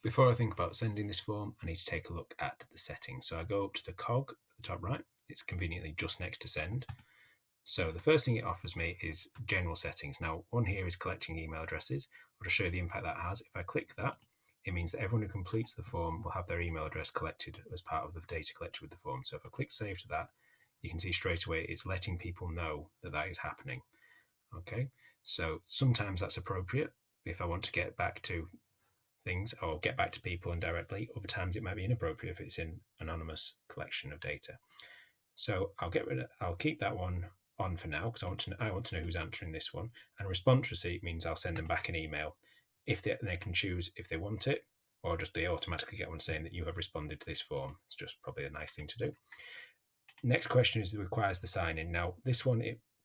Before I think about sending this form, I need to take a look at the settings. So I go up to the cog at the top right. It's conveniently just next to send. So the first thing it offers me is general settings. Now, one here is collecting email addresses. I'll just show you the impact that has. If I click that, it means that everyone who completes the form will have their email address collected as part of the data collected with the form. So if I click save to that, you can see straight away it's letting people know that that is happening. Okay, so sometimes that's appropriate if I want to get back to things or get back to people indirectly. Other times it might be inappropriate if it's in anonymous collection of data. So I'll keep that one on for now because I want to know who's answering this one. And response receipt means I'll send them back an email if they can choose if they want it, or just they automatically get one saying that you have responded to this form. It's just probably a nice thing to do. Next question is requires the sign in. Now this one,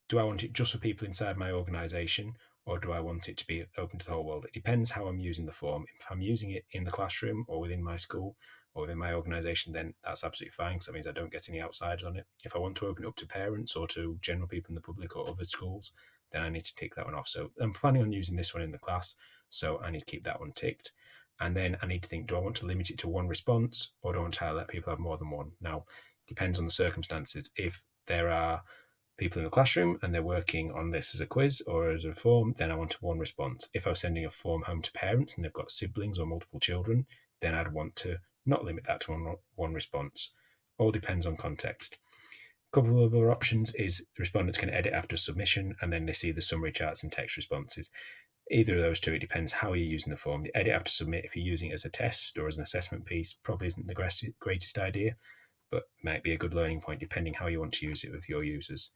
do I want it just for people inside my organisation, or do I want it to be open to the whole world? It depends how I'm using the form. If I'm using it in the classroom or within my school or within my organisation, then that's absolutely fine because that means I don't get any outsiders on it. If I want to open it up to parents or to general people in the public or other schools, then I need to tick that one off. So I'm planning on using this one in the class, so I need to keep that one ticked. And then I need to think, do I want to limit it to one response or do I want to let people have more than one? Now, depends on the circumstances. If there are people in the classroom and they're working on this as a quiz or as a form, then I want one response. If I was sending a form home to parents and they've got siblings or multiple children, then I'd want to not limit that to one response. All depends on context. A couple of other options is the respondents can edit after submission and then they see the summary charts and text responses. Either of those two, it depends how you're using the form. The edit after submit, if you're using it as a test or as an assessment piece, probably isn't the greatest idea, but might be a good learning point depending how you want to use it with your users.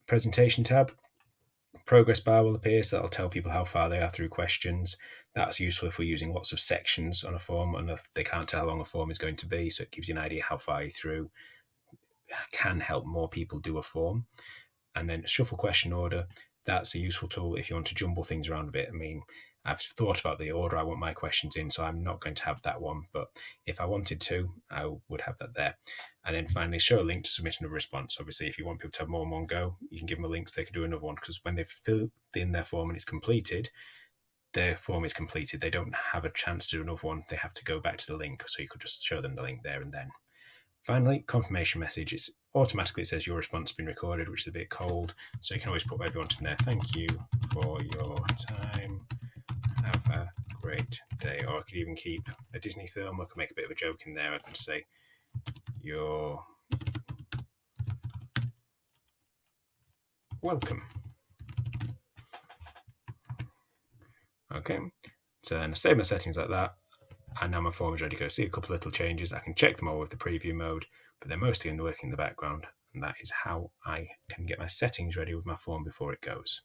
Presentation tab, progress bar will appear, so that'll tell people how far they are through questions. That's useful if we're using lots of sections on a form and if they can't tell how long a form is going to be, so it gives you an idea how far you're through. Can help more people do a form. And then shuffle question order, that's a useful tool if you want to jumble things around a bit. I mean, I've thought about the order I want my questions in, so I'm not going to have that one. But if I wanted to, I would have that there. And then finally, show a link to submission of a response. Obviously, if you want people to have more than one go, you can give them a link so they can do another one. Because when they've filled in their form and it's completed, their form is completed. They don't have a chance to do another one. They have to go back to the link. So you could just show them the link there and then. Finally, confirmation message. It says your response has been recorded, which is a bit cold. So you can always put whatever you want in there. Thank you for your time. Have a great day. Or I could even keep a Disney film. I could make a bit of a joke in there. I can say, you're welcome. Okay. So then I save my settings like that. And now my form is ready to go. See a couple of little changes. I can check them all with the preview mode, but they're mostly working in the background. And that is how I can get my settings ready with my form before it goes.